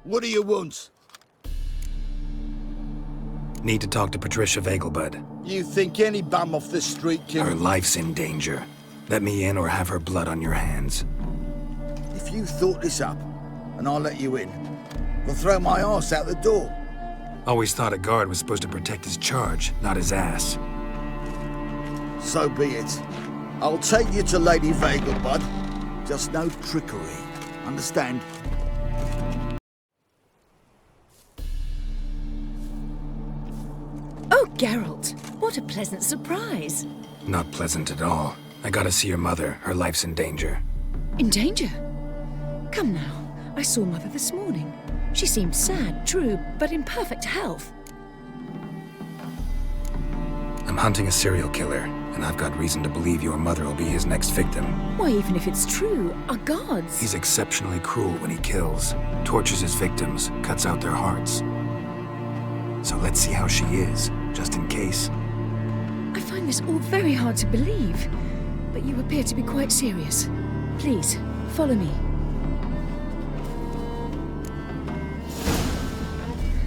What do you want? Need to talk to Patricia Vegelbud. You think any bum off the street can... Her life's in danger. Let me in or have her blood on your hands. If you thought this up, and I'll let you in, I'll throw my ass out the door. Always thought a guard was supposed to protect his charge, not his ass. So be it. I'll take you to Lady Vegelbud. Just no trickery. Understand? Oh, Geralt, what a pleasant surprise. Not pleasant at all. I gotta see your mother. Her life's in danger. In danger? Come now, I saw Mother this morning. She seemed sad, true, but in perfect health. I'm hunting a serial killer, and I've got reason to believe your mother will be his next victim. Why, even if it's true, our gods... He's exceptionally cruel when he kills, tortures his victims, cuts out their hearts. So let's see how she is, just in case. I find this all very hard to believe, but you appear to be quite serious. Please, follow me.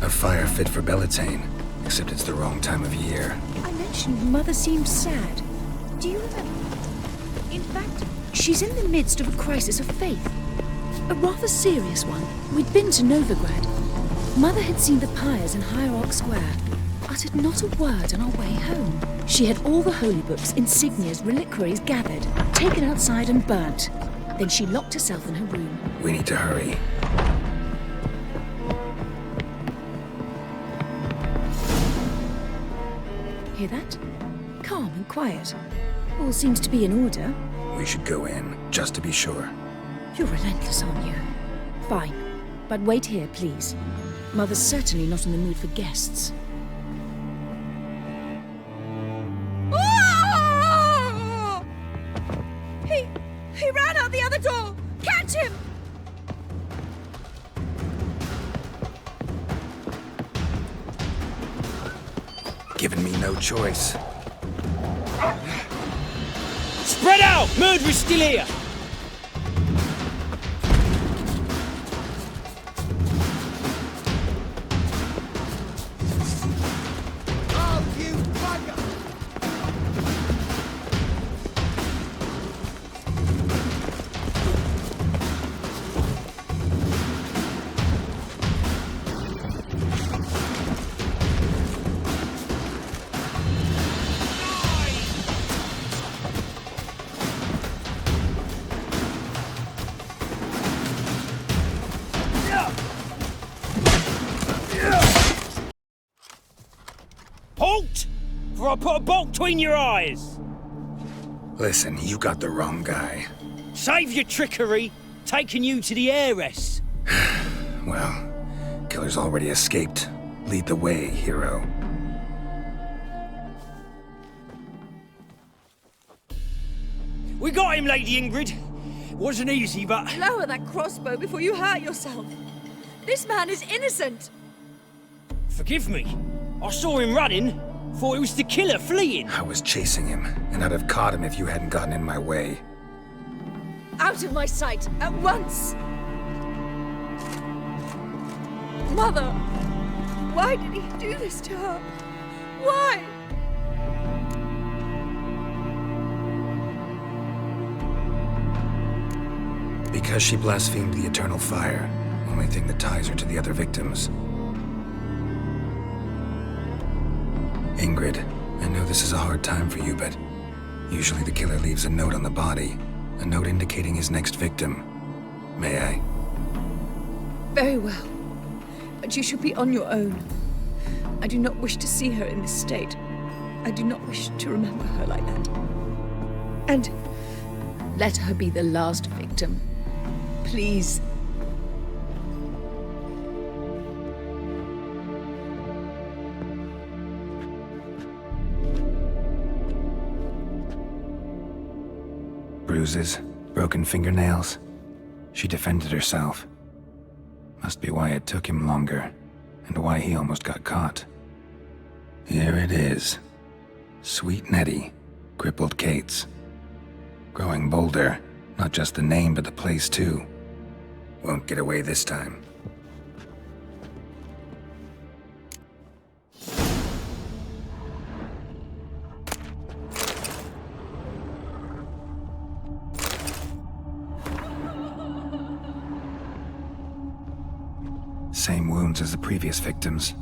A fire fit for Bellatane, except it's the wrong time of year. I mentioned Mother seemed sad. Do you remember? In fact, she's in the midst of a crisis of faith. A rather serious one. We'd been to Novigrad. Mother had seen the pyres in Hierarch Square, uttered not a word on our way home. She had all the holy books, insignias, reliquaries gathered, taken outside and burnt. Then she locked herself in her room. We need to hurry. Hear that? Calm and quiet. All seems to be in order. We should go in, just to be sure. You're relentless, aren't you? Fine. But wait here, please. Mother's certainly not in the mood for guests. Oh! He ran out the other door! Catch him! Giving me no choice. Spread out! Murderer's still here! Oh, you bugger! Halt! For I put a bolt between your eyes! Listen, you got the wrong guy. Save your trickery! Taking you to the heiress! Well, killer's already escaped. Lead the way, hero. We got him, Lady Ingrid. Wasn't easy, but... Lower that crossbow before you hurt yourself. This man is innocent. Forgive me. I saw him running. Thought it was the killer fleeing. I was chasing him, and I'd have caught him if you hadn't gotten in my way. Out of my sight, at once! Mother! Why did he do this to her? Why? Because she blasphemed the eternal fire. Only thing that ties her to the other victims. Ingrid, I know this is a hard time for you, but usually the killer leaves a note on the body. A note indicating his next victim. May I? Very well. But you should be on your own. I do not wish to see her in this state. I do not wish to remember her like that. And let her be the last victim. Please. Bruises, broken fingernails. She defended herself. Must be why it took him longer, and why he almost got caught. Here it is. Sweet Nettie, crippled Kate's. Growing bolder, not just the name but the place too. Won't get away this time. Same wounds as the previous victims.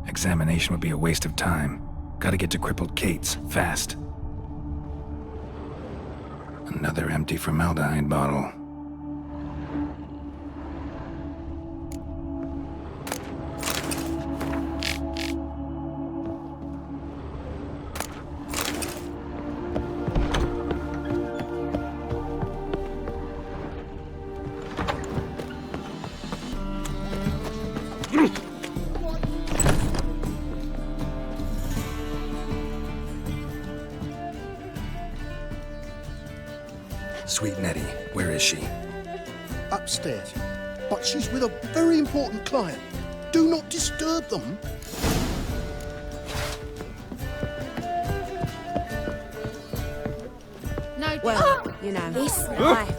Examination would be a waste of time. Gotta get to crippled Kate's, fast. Another empty formaldehyde bottle. Sweet Nettie, where is she? Upstairs. But she's with a very important client. Do not disturb them. No, Well, you know. this life.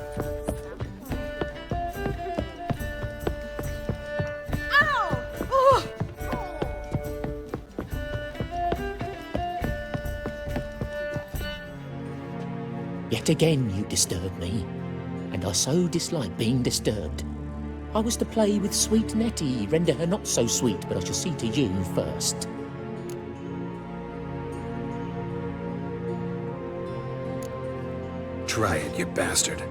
Yet again you disturb me, and I so dislike being disturbed. I was to play with sweet Nettie, render her not so sweet, but I shall see to you first. Try it, you bastard.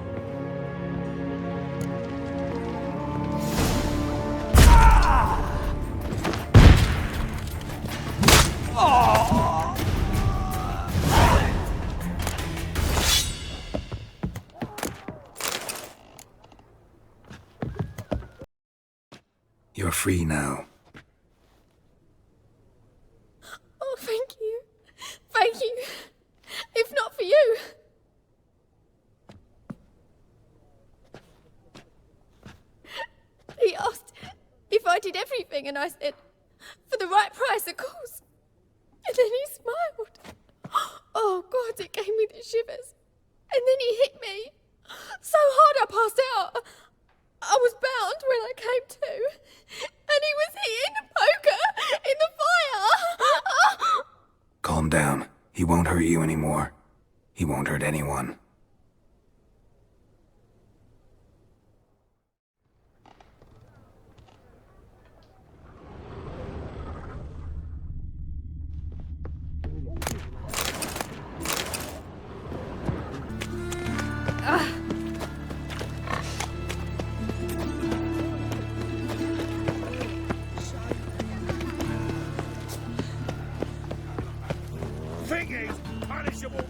You're free now. Oh, thank you. Thank you. If not for you. He asked if I did everything, and I said, for the right price, of course. And then he smiled. Oh, God, it gave me the shivers. And then he hit me. So hard I passed out. I was bound when I came to. And he was hitting the poker in the fire. Calm down. He won't hurt you anymore. He won't hurt anyone. Thingy's punishable.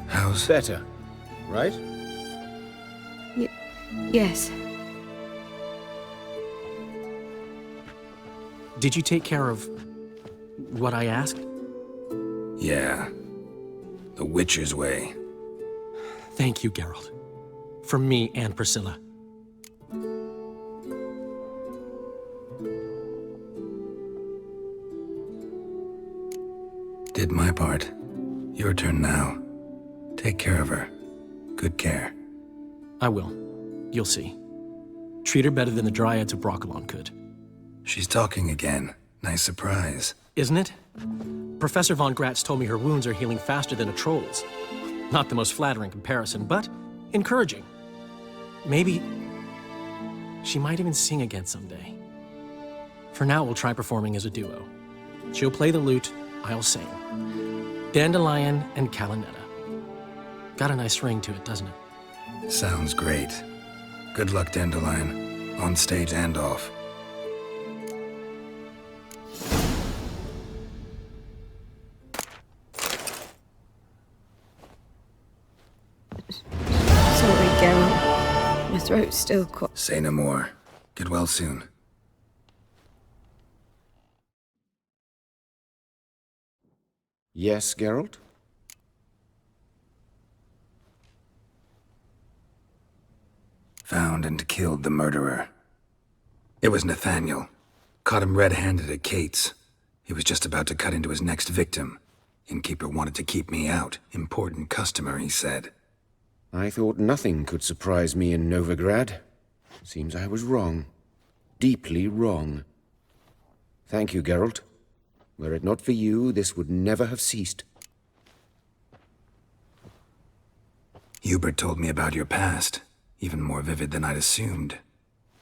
How's... Better, right? Yes. Did you take care of what I asked? Yeah. The Witcher's way. Thank you, Geralt. From me and Priscilla. Did my part. Your turn now. Take care of her. Good care. I will. You'll see. Treat her better than the Dryads of Brokilon could. She's talking again. Nice surprise. Isn't it? Professor von Gratz told me her wounds are healing faster than a troll's. Not the most flattering comparison, but encouraging. Maybe she might even sing again someday. For now, we'll try performing as a duo. She'll play the lute, I'll sing. Dandelion and Calinetta. Got a nice ring to it, doesn't it? Sounds great. Good luck, Dandelion. On stage and off. Sorry, Geralt. My throat's still quite... Say no more. Get well soon. Yes, Geralt? Found and killed the murderer. It was Nathaniel. Caught him red-handed at Kate's. He was just about to cut into his next victim. Innkeeper wanted to keep me out. Important customer, he said. I thought nothing could surprise me in Novigrad. Seems I was wrong. Deeply wrong. Thank you, Geralt. Were it not for you, this would never have ceased. Hubert told me about your past, even more vivid than I'd assumed.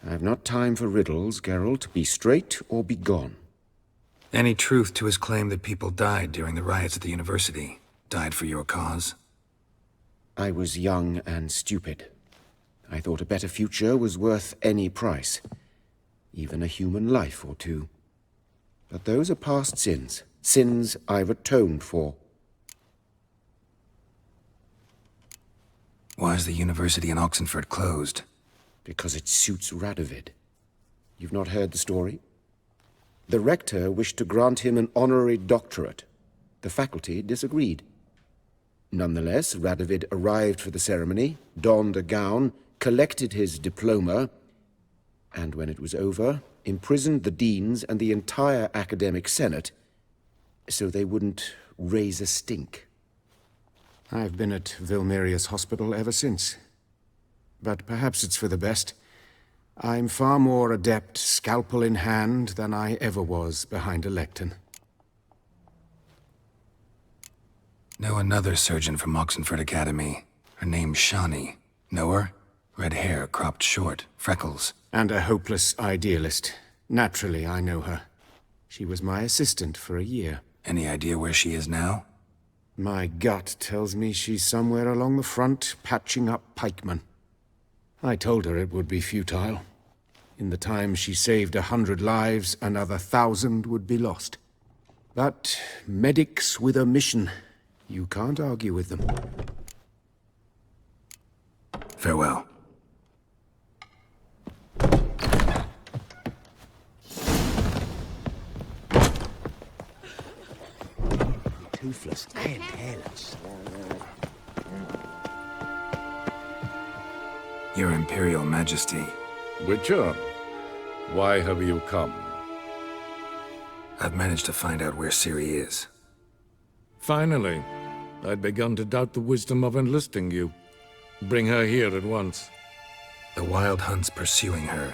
I've not time for riddles, Geralt. Be straight or be gone. Any truth to his claim that people died during the riots at the university? Died for your cause? I was young and stupid. I thought a better future was worth any price. Even a human life or two. But those are past sins. Sins I've atoned for. Why is the university in Oxenford closed? Because it suits Radovid. You've not heard the story? The rector wished to grant him an honorary doctorate. The faculty disagreed. Nonetheless, Radovid arrived for the ceremony, donned a gown, collected his diploma, and when it was over, imprisoned the deans and the entire academic senate so they wouldn't raise a stink. I've been at Vilmerius Hospital ever since. But perhaps it's for the best. I'm far more adept scalpel in hand than I ever was behind a lectern. Know another surgeon from Oxenford Academy. Her name's Shani. Know her? Red hair, cropped short, freckles. And a hopeless idealist. Naturally, I know her. She was my assistant for a year. Any idea where she is now? My gut tells me she's somewhere along the front, patching up pikemen. I told her it would be futile. In the time she saved 100 lives, another 1,000 would be lost. But medics with a mission. You can't argue with them. Farewell. Toothless and hairless. Your Imperial Majesty. Witcher, why have you come? I've managed to find out where Ciri is. Finally. I'd begun to doubt the wisdom of enlisting you. Bring her here at once. The Wild Hunt's pursuing her.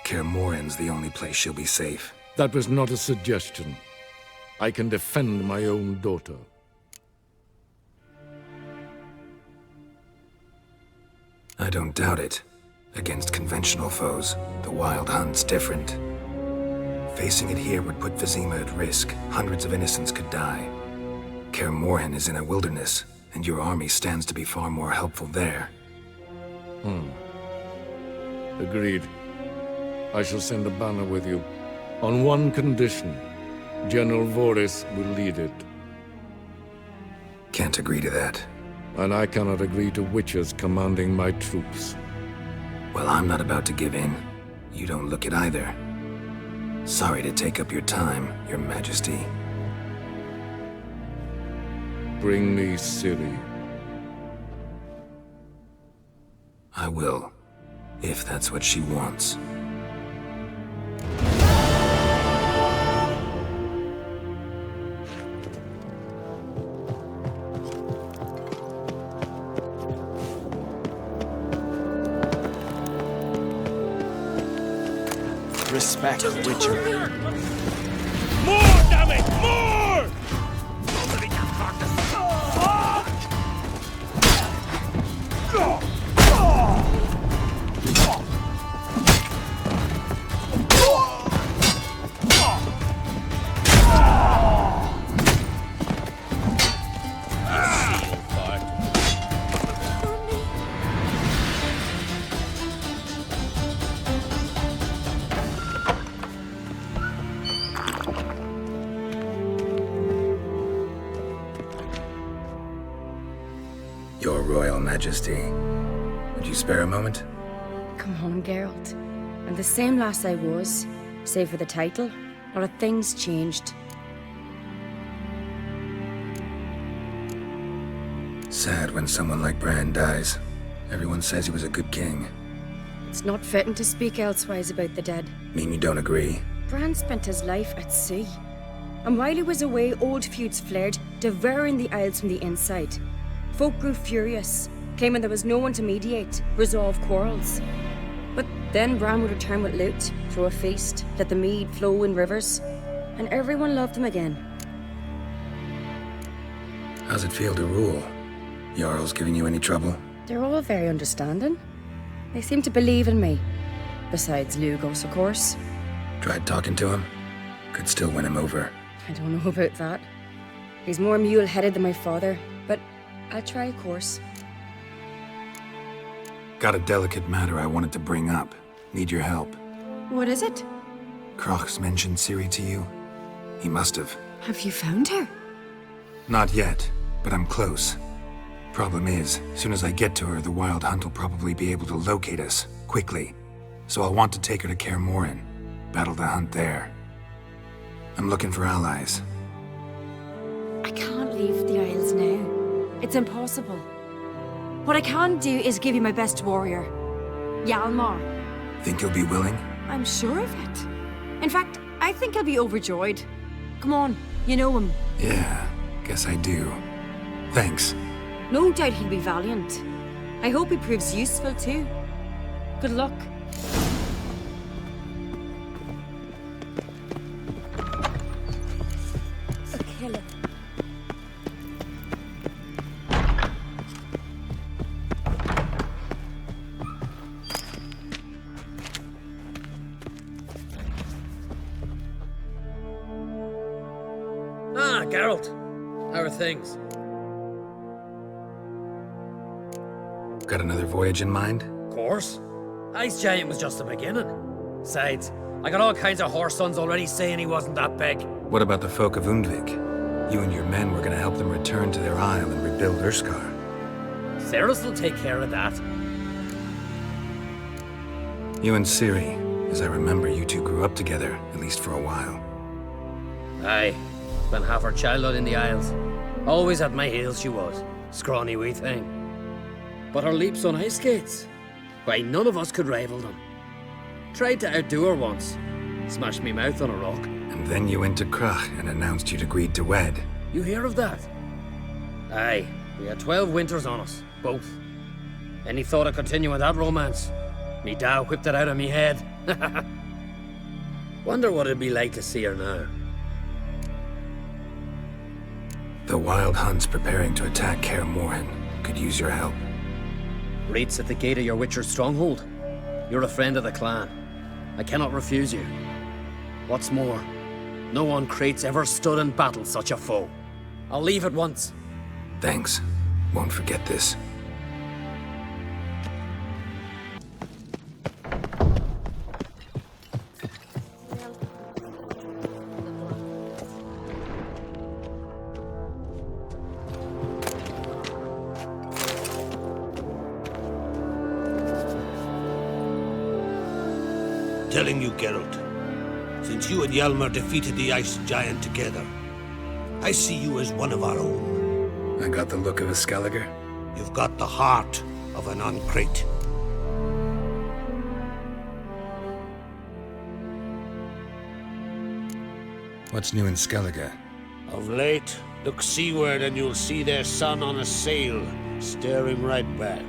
Kaer Morhen's the only place she'll be safe. That was not a suggestion. I can defend my own daughter. I don't doubt it. Against conventional foes, the Wild Hunt's different. Facing it here would put Vizima at risk. Hundreds of innocents could die. Kaer Morhen is in a wilderness, and your army stands to be far more helpful there. Agreed. I shall send a banner with you. On one condition. General Voris will lead it. Can't agree to that. And I cannot agree to witches commanding my troops. Well, I'm not about to give in. You don't look it either. Sorry to take up your time, Your Majesty. Bring me Ciri. I will, if that's what she wants. Respect, Witcher. More, damn it! More! Your Royal Majesty. Would you spare a moment? Come on, Geralt. I'm the same lass I was, save for the title. A lot of things changed. Sad when someone like Bran dies. Everyone says he was a good king. It's not fitting to speak elsewise about the dead. Mean you don't agree? Bran spent his life at sea. And while he was away, old feuds flared, devouring the Isles from the inside. Folk grew furious, claiming there was no one to mediate, resolve quarrels. But then Bran would return with loot, throw a feast, let the mead flow in rivers. and everyone loved him again. How's it feel to rule? Jarl's giving you any trouble? They're all very understanding. They seem to believe in me. Besides Lugos, of course. Tried talking to him? Could still win him over. I don't know about that. He's more mule-headed than my father, but I'll try, of course. Got a delicate matter I wanted to bring up. Need your help. What is it? Crach's mentioned Ciri to you? He must have. Have you found her? Not yet, but I'm close. Problem is, as soon as I get to her, the Wild Hunt will probably be able to locate us, quickly. So I'll want to take her to Kaer Morhen, battle the hunt there. I'm looking for allies. I can't leave the Isles now. It's impossible. What I can do is give you my best warrior, Hjalmar. Think you'll be willing? I'm sure of it. In fact, I think he'll be overjoyed. Come on, you know him. Yeah, guess I do. Thanks. No doubt he'll be valiant. I hope he proves useful too. Good luck. A killer. Ah, Geralt. How are things? Got another voyage in mind? Of course. Ice Giant was just the beginning. Besides, I got all kinds of horse sons already saying he wasn't that big. What about the folk of Undvik? You and your men were gonna help them return to their isle and rebuild Urskar. Cerys will take care of that. You and Ciri, as I remember, you two grew up together, at least for a while. Aye. Spent half her childhood in the Isles. Always at my heels she was. Scrawny wee thing. But her leaps on ice skates, why, none of us could rival them. Tried to outdo her once. Smashed me mouth on a rock. And then you went to Crach and announced you'd agreed to wed. You hear of that? Aye. We had 12 winters on us, both. Any thought of continuing that romance? Me Dow whipped it out of me head. Wonder what it'd be like to see her now. The Wild Hunt's preparing to attack Kaer Morhen. Could use your help. Raid's at the gate of your Witcher's stronghold. You're a friend of the clan. I cannot refuse you. What's more, no one Crate's ever stood and battled such a foe. I'll leave at once. Thanks. Won't forget this. Telling you, Geralt, since you and Hjalmar defeated the Ice Giant together, I see you as one of our own. I got the look of a Skelliger. You've got the heart of an Uncrate. What's new in Skellige? Of late, look seaward and you'll see their sun on a sail, staring right back.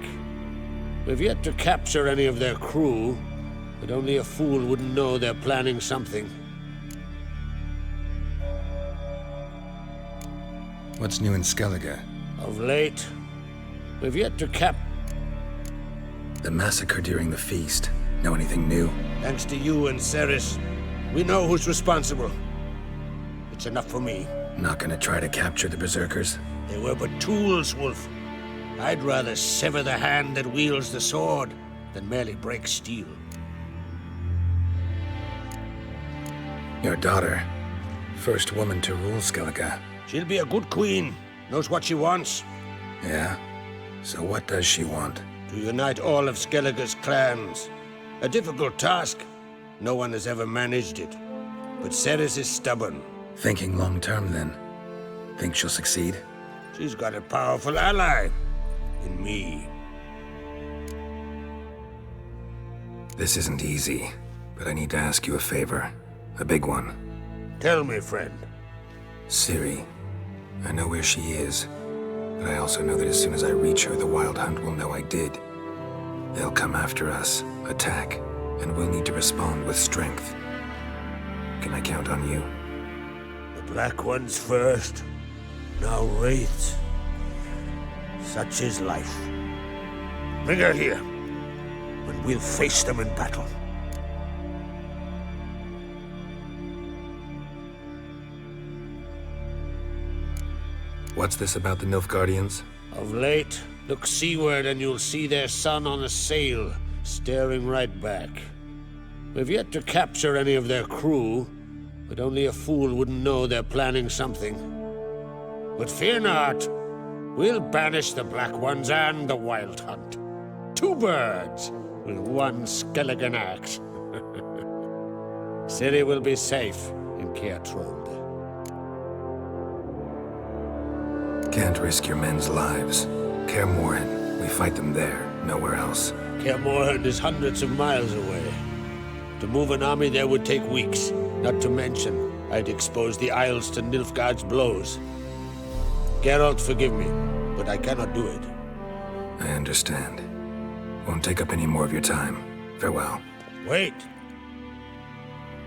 We've yet to capture any of their crew, but only a fool wouldn't know they're planning something. What's new in Skellige? Of late, we've yet to The massacre during the feast. Know anything new? Thanks to you and Cerys, we know who's responsible. It's enough for me. Not gonna try to capture the Berserkers? They were but tools, Wolf. I'd rather sever the hand that wields the sword than merely break steel. Your daughter. First woman to rule Skellige. She'll be a good queen. Knows what she wants. Yeah? So what does she want? To unite all of Skellige's clans. A difficult task. No one has ever managed it. But Cerys is stubborn. Thinking long-term, then? Think she'll succeed? She's got a powerful ally. In me. This isn't easy, but I need to ask you a favor. A big one. Tell me, friend. Ciri. I know where she is, but I also know that as soon as I reach her, the Wild Hunt will know I did. They'll come after us, attack, and we'll need to respond with strength. Can I count on you? Black Ones first, now Wraiths. Such is life. Bring her here, and we'll face them in battle. What's this about the Nilfgaardians? Of late, look seaward and you'll see their sun on a sail, staring right back. We've yet to capture any of their crew, but only a fool wouldn't know they're planning something. But fear not, we'll banish the Black Ones and the Wild Hunt. 2 birds with 1 Skelligan axe. Ciri will be safe in Caer Trond. Can't risk your men's lives. Kaer Morhen, we fight them there, nowhere else. Kaer Morhen is hundreds of miles away. To move an army there would take weeks, not to mention I'd expose the Isles to Nilfgaard's blows. Geralt, forgive me, but I cannot do it. I understand. Won't take up any more of your time. Farewell. Wait.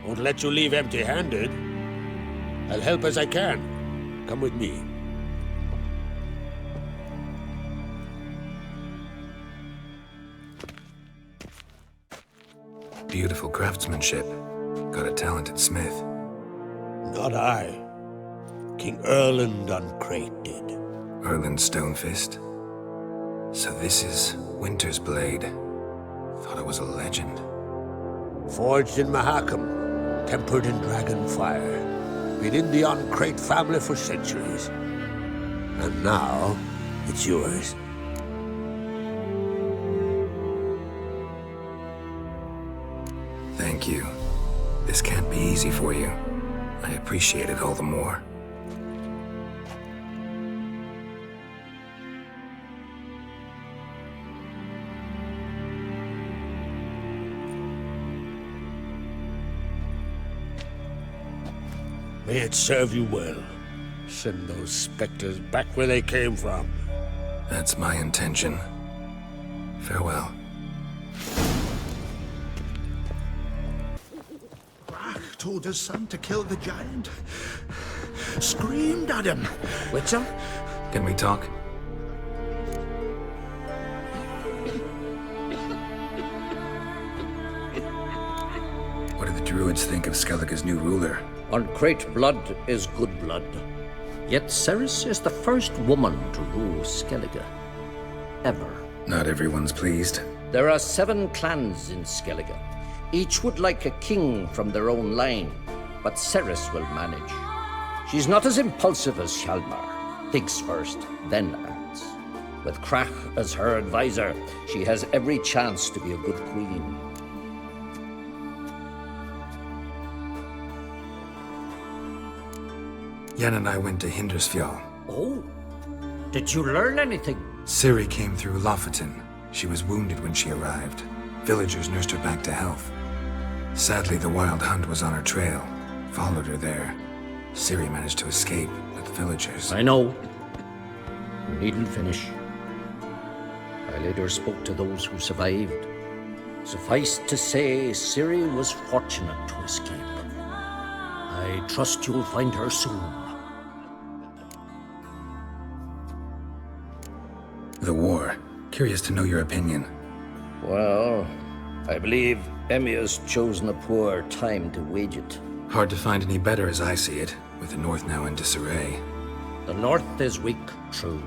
Won't let you leave empty-handed. I'll help as I can. Come with me. Beautiful craftsmanship. Got a talented smith. Not I. King Erland Uncrate did. Erland Stonefist? So this is Winter's Blade. Thought it was a legend. Forged in Mahakam, tempered in dragon fire. Been in the Uncrate family for centuries. And now, it's yours. Thank you. This can't be easy for you. I appreciate it all the more. May it serve you well. Send those specters back where they came from. That's my intention. Farewell. Told his son to kill the giant. Screamed at him. Witcher? Can we talk? What do the druids think of Skellige's new ruler? Uncrate blood is good blood. Yet Cerys is the first woman to rule Skellige. Ever. Not everyone's pleased. There are 7 clans in Skellige. Each would like a king from their own line, but Cerys will manage. She's not as impulsive as Hjalmar. Thinks first, then acts. With Crach as her advisor, she has every chance to be a good queen. Yen and I went to Hindersfjall. Oh, did you learn anything? Ciri came through Lofoten. She was wounded when she arrived. Villagers nursed her back to health. Sadly, the Wild Hunt was on her trail. Followed her there. Ciri managed to escape, but the villagers... I know. You needn't finish. I later spoke to those who survived. Suffice to say, Ciri was fortunate to escape. I trust you'll find her soon. The war. Curious to know your opinion. Well, I believe Emmir's chosen a poor time to wage it. Hard to find any better as I see it, with the North now in disarray. The North is weak, true.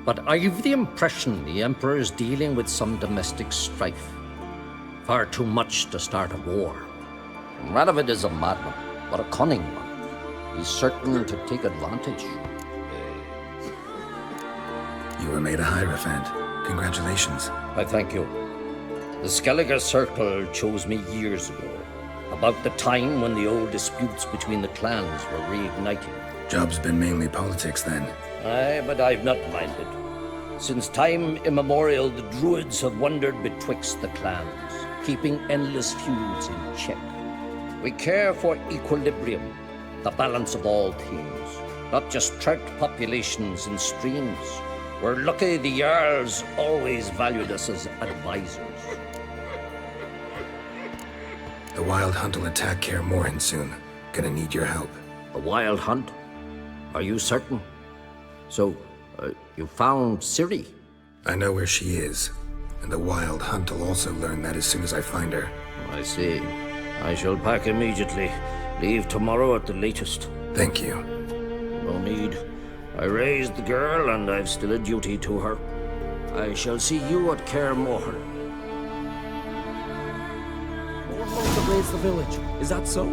But I've the impression the Emperor is dealing with some domestic strife. Far too much to start a war. Radovid is a madman, but a cunning one. He's certain to take advantage. You were made a Hierophant. Congratulations. I thank you. The Skellige Circle chose me years ago, about the time when the old disputes between the clans were reigniting. Job's been mainly politics then. Aye, but I've not minded. Since time immemorial, the Druids have wandered betwixt the clans, keeping endless feuds in check. We care for equilibrium, the balance of all things, not just trout populations and streams. We're lucky the Jarls always valued us as advisors. The Wild Hunt will attack Kaer Morhen soon. Gonna need your help. A wild hunt? Are you certain? So, you found Ciri? I know where she is, and the Wild Hunt will also learn that as soon as I find her. I see. I shall pack immediately. Leave tomorrow at the latest. Thank you. No need. I raised the girl, and I've still a duty to her. I shall see you at Kaer Morhen. Morholt raised the village. Is that so?